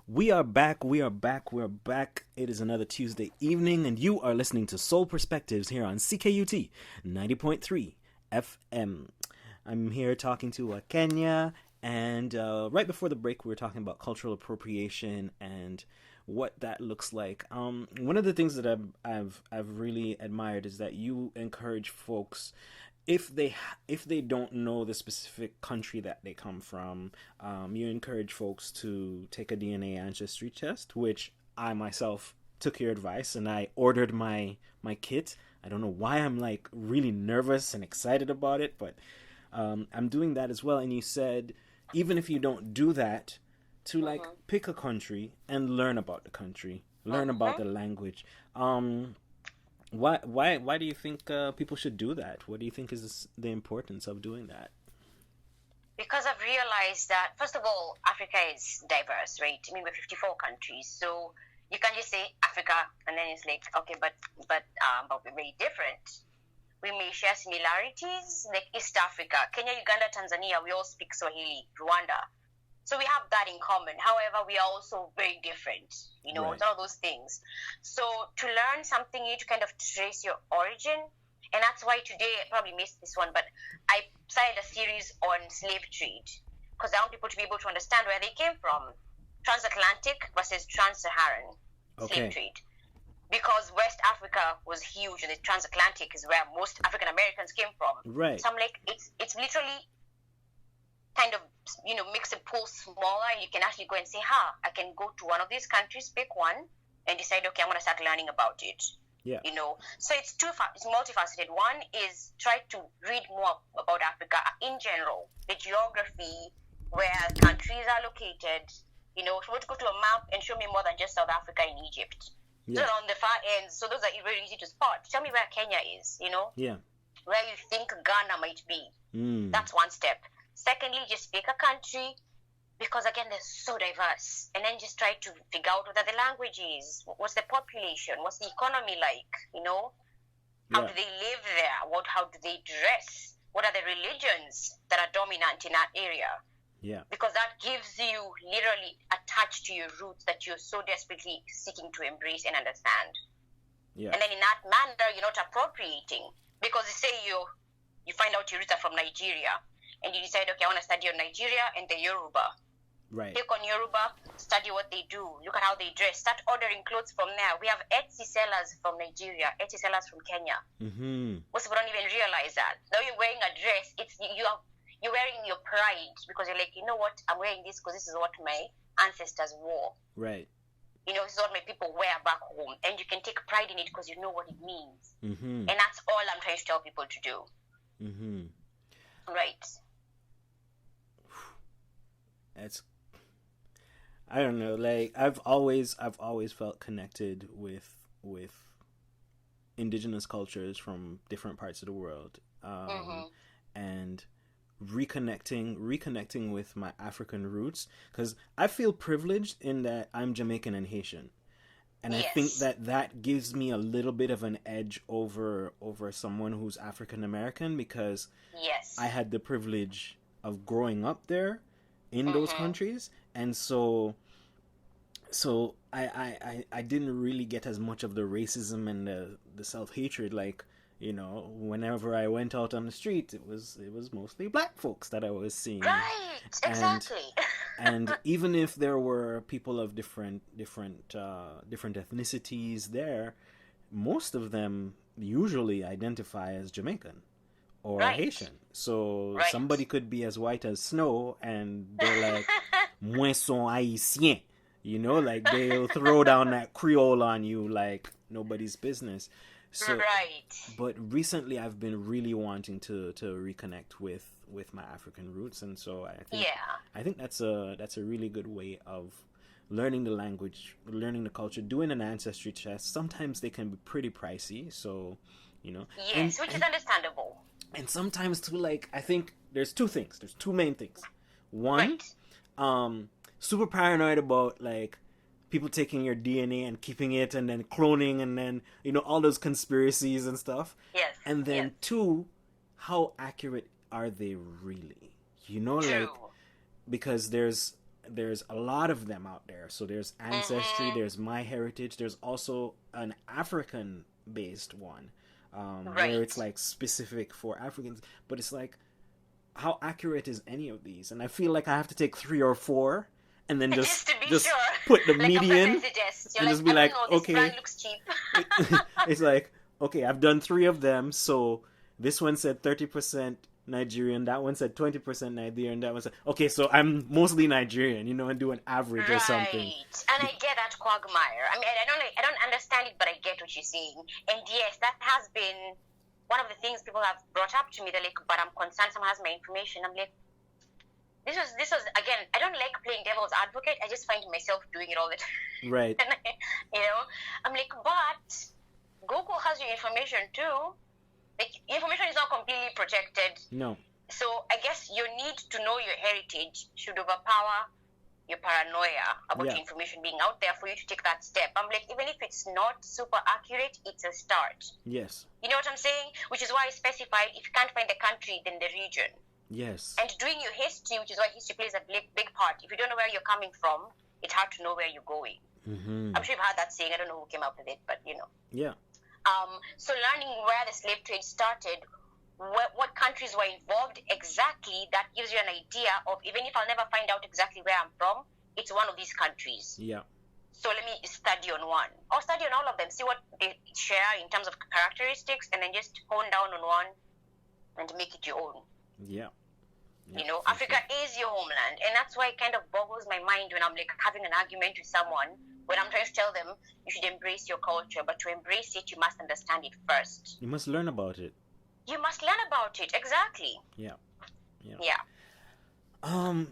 We are back. We are back. We are back. It is another Tuesday evening, and you are listening to Soul Perspectives here on CKUT 90.3 FM. I'm here talking to Wakenya, and right before the break, we were talking about cultural appropriation and what that looks like. One of the things that I've really admired is that you encourage folks if they don't know the specific country that they come from, you encourage folks to take a DNA ancestry test, which I myself took your advice and I ordered my kit. I don't know why I'm like really nervous and excited about it, but I'm doing that as well. And you said even if you don't do that, to like pick a country and learn about the country, learn about the language. Why do you think people should do that? What do you think is the importance of doing that? Because I've realized that, first of all, Africa is diverse, right? I mean, we're 54 countries, so you can't just say Africa and then it's like, okay, but we're very different. We may share similarities, like East Africa, Kenya, Uganda, Tanzania, we all speak Swahili, Rwanda. So we have that in common. However, we are also very different. Right. It's all those things. So to learn something, you need to kind of trace your origin. And that's why today, I probably missed this one, but I started a series on slave trade. Because I want people to be able to understand where they came from. Transatlantic versus trans-Saharan slave trade. Because West Africa was huge, and the transatlantic is where most African Americans came from. Right. So I'm like, it's literally kind of, makes a pool smaller, and you can actually go and say, I can go to one of these countries, pick one, and decide, okay, I'm going to start learning about it. Yeah. So it's multifaceted. One is try to read more about Africa in general, the geography, where countries are located. If you want to go to a map and show me more than just South Africa and Egypt. Yeah. Those are on the far ends, so those are very easy to spot. Tell me where Kenya is, Yeah. Where you think Ghana might be. That's one step. Secondly, just pick a country, because again, they're so diverse. And then just try to figure out what are the languages, what's the population, what's the economy like, How do they live there? How do they dress? What are the religions that are dominant in that area? Yeah. Because that gives you literally attached to your roots that you're so desperately seeking to embrace and understand. Yeah. And then in that manner, you're not appropriating. Because say you find out your roots are from Nigeria, and you decide, okay, I want to study on Nigeria and the Yoruba. Right. Click on Yoruba, study what they do, look at how they dress, start ordering clothes from there. We have Etsy sellers from Nigeria, Etsy sellers from Kenya. Most people don't even realize that. Now you're wearing a dress, you're wearing your pride, because you're like, you know what, I'm wearing this because this is what my ancestors wore. Right. This is what my people wear back home, and you can take pride in it because you know what it means. And that's all I'm trying to tell people to do. Right. I don't know, like I've always felt connected with indigenous cultures from different parts of the world, and reconnecting with my African roots, because I feel privileged in that I'm Jamaican and Haitian, and yes. I think that gives me a little bit of an edge over someone who's African American, because yes. I had the privilege of growing up there in those countries, and so I didn't really get as much of the racism and the self-hatred. Like, whenever I went out on the street, it was mostly black folks that I was seeing. Right, exactly. And even if there were people of different ethnicities there, most of them usually identify as Jamaican or Haitian. So somebody could be as white as snow, and they're like, "Moi son haïtien." Like they'll throw down that Creole on you like nobody's business. So, but recently I've been really wanting to reconnect with my African roots, and so I think that's a really good way of learning the language, learning the culture, doing an ancestry test. Sometimes they can be pretty pricey, so yes, which is understandable. And sometimes too, like, I think there's two main things. One, super paranoid about like people taking your DNA and keeping it and then cloning and then all those conspiracies and stuff. Yes. And then two, how accurate are they really? True. Like, because there's there's a lot of them out there. So there's Ancestry, Mm-hmm. there's MyHeritage, there's also an African based one, Right. where it's like specific for Africans. But it's like, how accurate is any of these? And I feel like I have to take 3 or 4 and then Just to be just sure. put the Like a median propensity test. You're and like, just be I like, don't know, this okay. brand looks cheap. It's like, okay, I've done 3 of them, so this one said 30% Nigerian, that one said 20% Nigerian, that one said, okay, so I'm mostly Nigerian, and do an average or something. Right. And I get that quagmire. I mean, I don't understand it, but I get what you're saying. And yes, that has been one of the things people have brought up to me. They're like, but I'm concerned someone has my information. I'm like, this was again, I don't like playing devil's advocate. I just find myself doing it all the time. Right. And I'm like, but Google has your information too. Like, information is not completely protected. No. So I guess your need to know your heritage should overpower your paranoia about Yeah. your information being out there for you to take that step. I'm like, even if it's not super accurate, it's a start. Yes. You know what I'm saying? Which is why I specified, if you can't find the country, then the region. Yes. And doing your history, which is why history plays a big part. If you don't know where you're coming from, it's hard to know where you're going. Mm-hmm. I'm sure you've heard that saying. I don't know who came up with it, but Yeah. So learning where the slave trade started, what countries were involved exactly, that gives you an idea of, even if I'll never find out exactly where I'm from, it's one of these countries. Yeah. So let me study on one, or study on all of them, see what they share in terms of characteristics, and then just hone down on one and make it your own. Yeah. Africa is your homeland, and that's why it kind of boggles my mind when I'm like having an argument with someone, when I'm trying to tell them you should embrace your culture, but to embrace it, you must understand it first. You must learn about it. You must learn about it, exactly. Yeah. Yeah.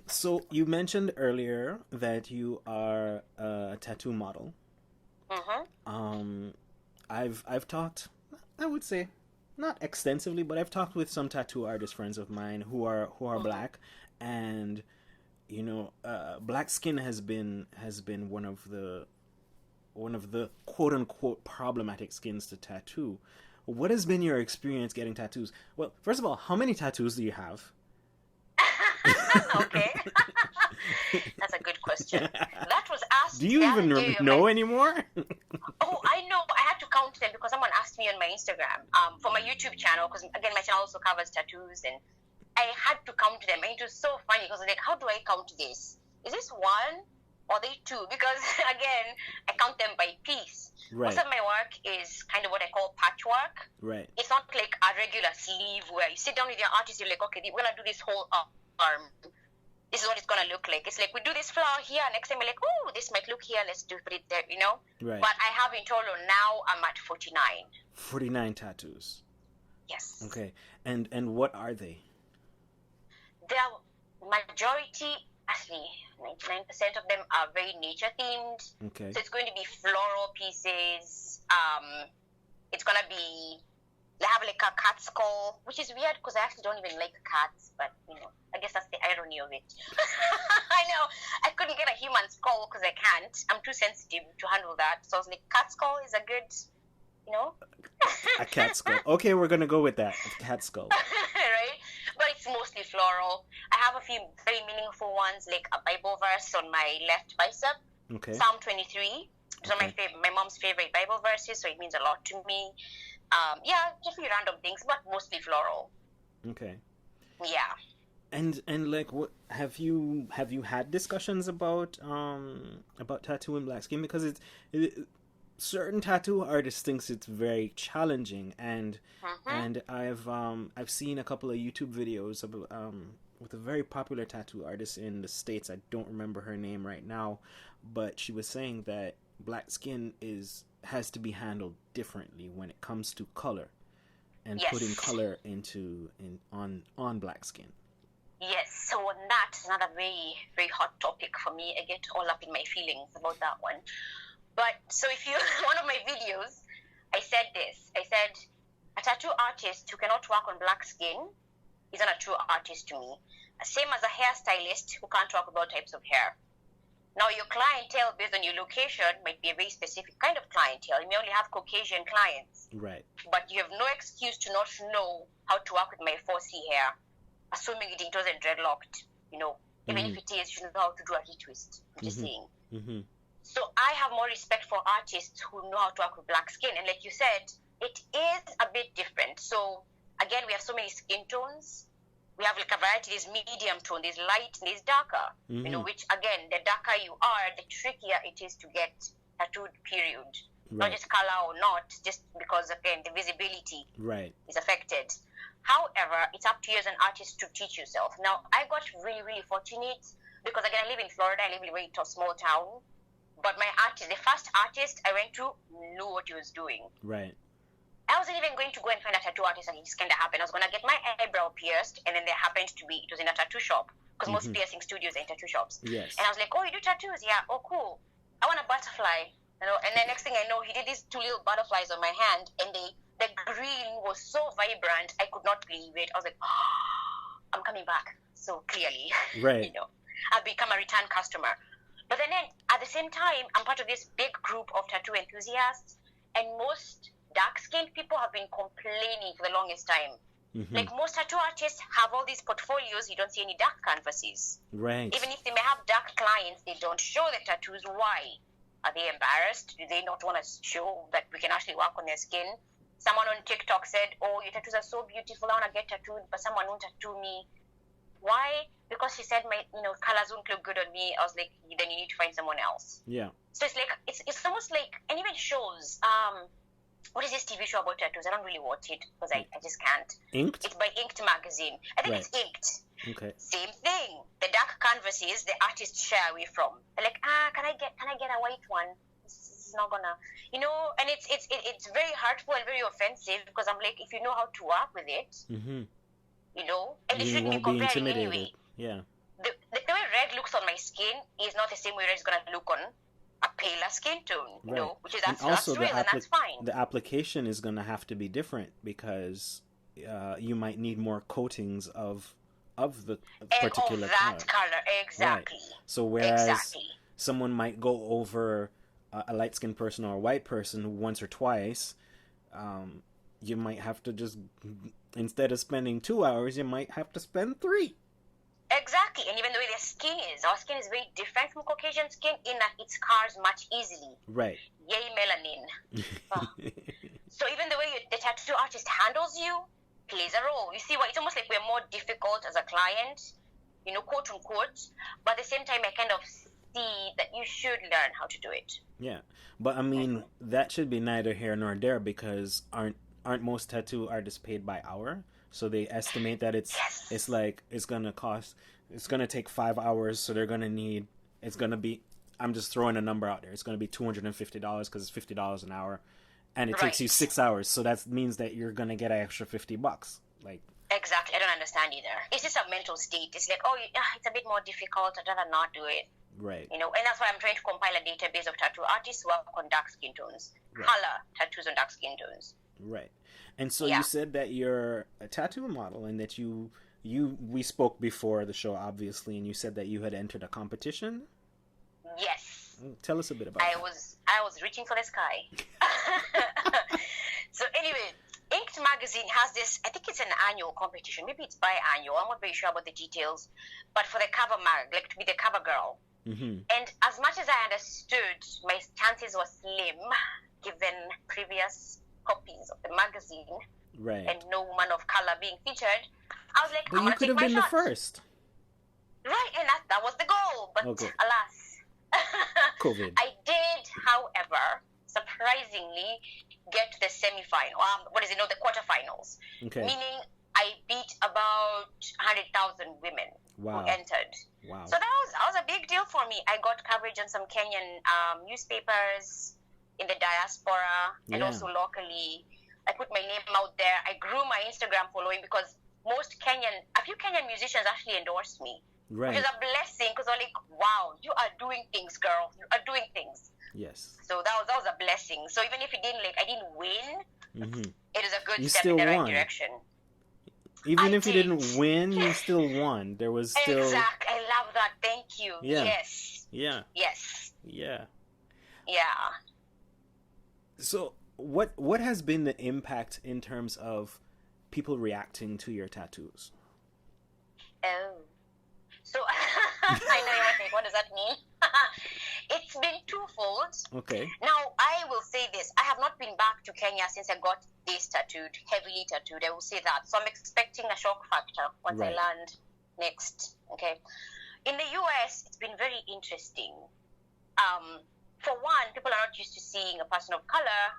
So you mentioned earlier that you are a tattoo model. Mm-hmm. I've talked, I would say, not extensively, but I've talked with some tattoo artist friends of mine who are black, and black skin has been one of the quote unquote problematic skins to tattoo. What has been your experience getting tattoos? Well, first of all, how many tattoos do you have? Okay. That's a good question. That was asked. Do you even know anymore? Oh, I know. I had to count them because someone asked me on my Instagram, for my YouTube channel, because again, my channel also covers tattoos, and I had to count them. And it was so funny because I was like, how do I count this? Is this one or are they two? Because again, I count them by piece. Right. Most of my work is kind of what I call patchwork. Right. It's not like a regular sleeve where you sit down with your artist, you're like, okay, we're going to do this whole arm. This is what it's going to look like. It's like, we do this flower here, next time we're like, oh, this might look here, let's put it there, Right. But I have in total now, I'm at 49. 49 tattoos. Yes. Okay. And what are they? The majority, actually, 99% of them are very nature themed. Okay. So it's going to be floral pieces. It's going to be, they have like a cat skull, which is weird because I actually don't even like cats, but I guess that's the irony of it. I know, I couldn't get a human skull because I can't. I'm too sensitive to handle that. So I was like, cat skull is a good, A cat skull. Okay, we're going to go with that. A cat skull. Right? But it's mostly floral. I have a few very meaningful ones, like a Bible verse on my left bicep. Okay. Psalm 23. Those are my mom's favorite Bible verses, so it means a lot to me. Just a few random things, but mostly floral. Okay. Yeah. And like, what have you had discussions about tattooing black skin? Because certain tattoo artists thinks it's very challenging, and I've seen a couple of YouTube videos of with a very popular tattoo artist in the States. I don't remember her name right now, but she was saying that black skin has to be handled differently when it comes to color and putting color on black skin. Yes, so that's another very, very hot topic for me. I get all up in my feelings about that one. But so if you one of my videos, I said this. I said a tattoo artist who cannot work on black skin isn't a true artist to me. Same as a hairstylist who can't talk about types of hair. Now, your clientele based on your location might be a very specific kind of clientele. You may only have Caucasian clients. Right. But you have no excuse to not know how to work with my 4C hair, assuming it wasn't dreadlocked, Even if it is, you should know how to do a retwist. I'm just saying. Mm-hmm. So I have more respect for artists who know how to work with black skin. And like you said, it is a bit different. So again, we have so many skin tones. We have like a variety. There's medium tone, there's light, and there's darker. You know, which again, the darker you are, the trickier it is to get tattooed, period. Right. Not just color or not, just because again, the visibility is affected. However, it's up to you as an artist to teach yourself. Now, I got really, really fortunate because again, I live in Florida. I live in a very small town. But my artist, the first artist I went to, knew what he was doing. Right. I wasn't even going to go and find a tattoo artist, and it just kind of happened. I was going to get my eyebrow pierced, and then there happened to be, it was in a tattoo shop, because most piercing studios are in tattoo shops. Yes. And I was like, oh, you do tattoos? Yeah. Oh, cool. I want a butterfly. You know, and then next thing I know, he did these two little butterflies on my hand, and the green was so vibrant, I could not believe it. I was like, oh, I'm coming back. So clearly, right. You know, I've become a return customer. But then at the same time, I'm part of this big group of tattoo enthusiasts, and most dark-skinned people have been complaining for the longest time. Like most tattoo artists have all these portfolios, you don't see any dark canvases. Right. Even if they may have dark clients, they don't show the tattoos. Why? Are they embarrassed? Do they not want to show that we can actually work on their skin? Someone on TikTok said, oh, your tattoos are so beautiful, I want to get tattooed, but someone won't tattoo me. Why? Because she said my colors won't look good on me. I was like, then you need to find someone else. Yeah. So it's like it's almost like, and even shows. What is this TV show about tattoos? I don't really watch it because I just can't. Inked? It's by Inked magazine. I think it's Inked. Okay. Same thing. The dark canvases the artists shy away from. They're like, can I get a white one? It's not gonna, and it's very hurtful and very offensive because I'm like, if you know how to work with it, and you shouldn't be comparing anyway. Yeah. The way red looks on my skin is not the same way red is gonna look on a paler skin tone, which is that's real, and that's fine. The application is going to have to be different because you might need more coatings of the particular color. Exactly. Right. So whereas someone might go over a light-skinned person or a white person once or twice, you might have to just, instead of spending 2 hours, you might have to spend 3. Exactly, and even the way their skin is, our skin is very different from Caucasian skin in that it scars much easily. Right. Yay, melanin. So even the way the tattoo artist handles you plays a role. You see why it's almost like we're more difficult as a client, quote unquote, but at the same time I kind of see that you should learn how to do it. Yeah, but I mean, that should be neither here nor there because aren't most tattoo artists paid by hour? So they estimate that it's gonna take 5 hours, so they're gonna need, it's gonna be, I'm just throwing a number out there, it's gonna be $250 because it's $50 an hour, and it takes you 6 hours, so that means that you're gonna get an extra $50. Like, exactly, I don't understand either. It's just a mental state. It's like, it's a bit more difficult, I'd rather not do it. Right. And that's why I'm trying to compile a database of tattoo artists who work on dark skin tones, color tattoos on dark skin tones. Right. And so you said that you're a tattoo model and that we spoke before the show, obviously, and you said that you had entered a competition? Yes. Tell us a bit about I was reaching for the sky. So anyway, Inked magazine has this, I think it's an annual competition, maybe it's biannual, I'm not very sure about the details, but for the cover like to be the cover girl. And as much as I understood, my chances were slim, given previous copies of the magazine, right, and no woman of color being featured. I was like, but you could have been the first, right? And that was the goal, but alas, COVID. I did, however, surprisingly get to the semi-final. The quarterfinals. Okay. Meaning I beat about 100,000 women who entered. Wow. So that was a big deal for me. I got coverage on some Kenyan newspapers in the diaspora and also locally. I put my name out there. I grew my Instagram following because a few Kenyan musicians actually endorsed me. Right. Which is a blessing because they're like, wow, you are doing things, girl. You are doing things. Yes. So that was a blessing. So even if I didn't win, it is a good you step in the right won. direction. Even if you didn't win, you still won. There was still... Exactly. I love that. Thank you. Yeah. Yes. Yeah. Yes. Yeah. Yeah. So what has been the impact in terms of people reacting to your tattoos? Oh. So I know you might think, what does that mean? It's been twofold. Okay. Now, I will say this. I have not been back to Kenya since I got this tattooed, heavily tattooed. I will say that. So I'm expecting a shock factor once I land next. Okay. In the US, it's been very interesting. For one, people are not used to seeing a person of color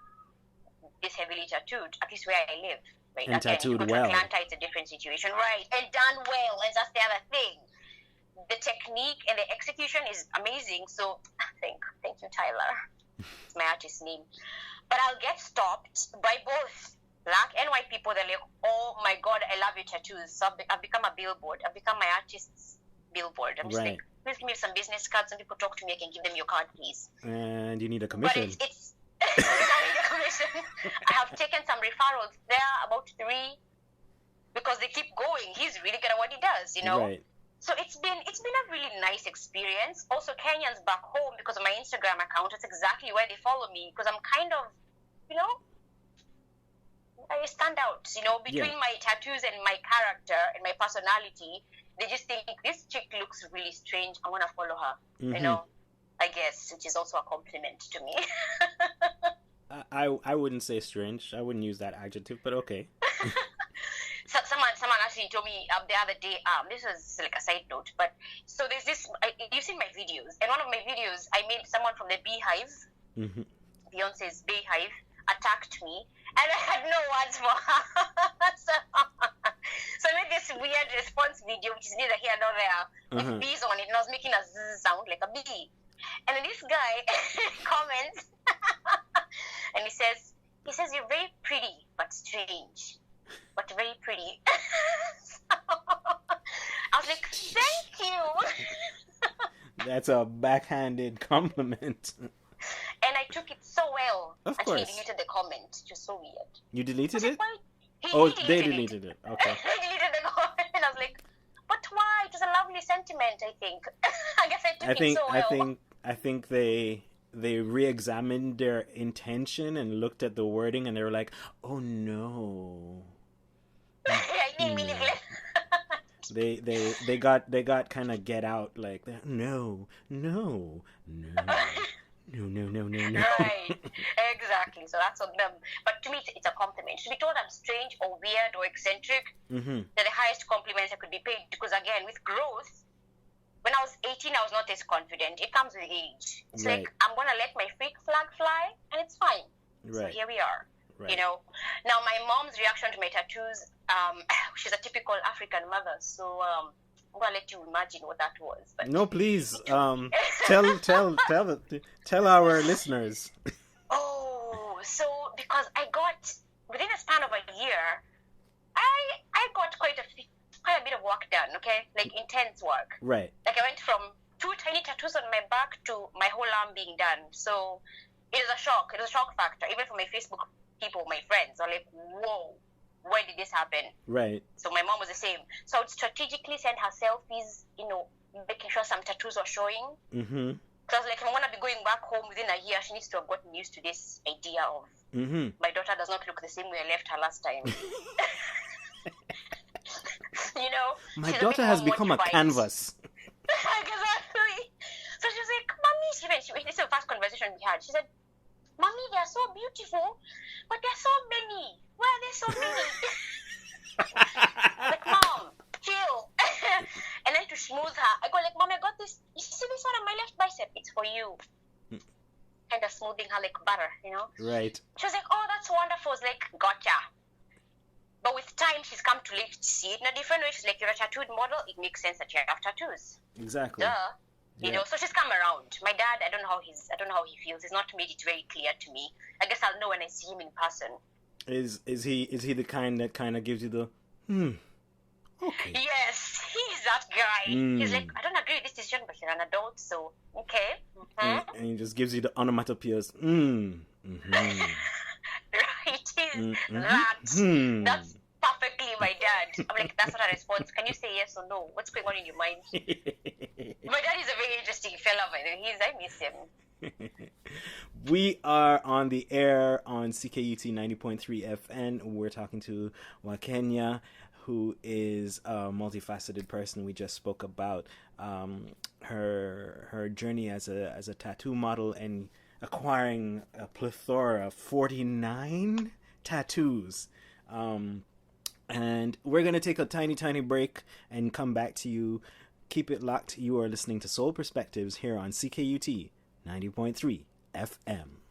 this heavily tattooed, at least where I live. Right? And again, tattooed if you go to well. Atlanta, it's a different situation. Right. And done well. And that's the other thing. The technique and the execution is amazing. So thank you, Tyler. It's my artist name. But I'll get stopped by both black and white people. They're like, oh my God, I love your tattoos. So I've become a billboard. I've become my artist's billboard. I'm just like, please give me some business cards. Some people talk to me. I can give them your card, please. And you need a commission. But it's I need a commission. I have taken some referrals there, about 3, because they keep going. He's really good at what he does, you know. Right. So it's been a really nice experience. Also, Kenyans back home, because of my Instagram account, it's exactly where they follow me, because I'm kind of, you know, I stand out, you know, between my tattoos and my character and my personality. They just think, this chick looks really strange. I want to follow her, you know, I guess, which is also a compliment to me. I wouldn't say strange. I wouldn't use that adjective, but okay. So someone actually told me the other day, this was like a side note, but so there's this, you've seen my videos, and one of my videos, I made someone from the Beehive, Beyonce's Beehive, attacked me, and I had no words for her. So I made this weird response video, which is neither here nor there, with bees on it, and I was making a zzz sound like a bee. And then this guy comments, and he says, you're very pretty, but strange. But very pretty. So, I was like, thank you. That's a backhanded compliment. And I took it so well. Of Actually, course. he deleted the comment. Just so weird. You deleted it? They deleted it. Okay. They deleted the comment. And I was like, but why? It was a lovely sentiment, I think. I guess I took it so well. I think they re-examined their intention and looked at the wording, and they were like, oh no. They got kind of get out, like, no. Right, exactly. So that's on them. But to me, it's a compliment. To be told I'm strange or weird or eccentric, they're the highest compliments I could be paid. Because again, with growth, when I was 18, I was not as confident. It comes with age. It's like, I'm going to let my freak flag fly, and it's fine. So here we are. You know. Now, my mom's reaction to my tattoos, she's a typical African mother. So I'm going to let you imagine what that was. But no, please. Tell our listeners. Oh, so because I got, within a span of a year, I got quite a bit of work done, okay? Like intense work. Right. Like I went from 2 tiny tattoos on my back to my whole arm being done. So it was a shock. It was a shock factor. Even for my Facebook people, my friends are like, whoa, where did this happen? Right. So my mom was the same. So I would strategically send her selfies, you know, making sure some tattoos were showing. Mm-hmm. So I was like, if I'm going to be going back home within a year, she needs to have gotten used to this idea of my daughter does not look the same way I left her last time. You know? My daughter has become a canvas. Exactly. So she was like, Mommy, this is the first conversation we had. She said, Mommy, they are so beautiful, but there are so many. Why are there so many? Like, Mom, chill. And then to smooth her, I go like, Mom, I got this. You see this one on my left bicep? It's for you. Kind of smoothing her like butter, you know? Right. She was like, oh, that's wonderful. I was like, gotcha. But with time, she's come to see it in a different way. She's like, you're a tattooed model. It makes sense that you have tattoos. Exactly. Duh. You know, so she's come around. My dad, I don't know how he feels. He's not made it very clear to me. I guess I'll know when I see him in person. Is he the kind that kind of gives you the okay? Yes, he's that guy. He's like, I don't agree with this decision, but you're an adult, so okay. And he just gives you the onomatopoeias. Right, that's perfectly my dad. I'm like, that's not a response. Can you say yes or no? What's going on in your mind? My dad is a very interesting fella, by the way. I miss him. We are on the air on CKUT 90.3 FN. We're talking to Wakenya, who is a multifaceted person. We just spoke about her journey as a tattoo model and acquiring a plethora of 49 tattoos. And we're going to take a tiny break and come back to you. Keep it locked. You are listening to Soul Perspectives here on CKUT 90.3 FM.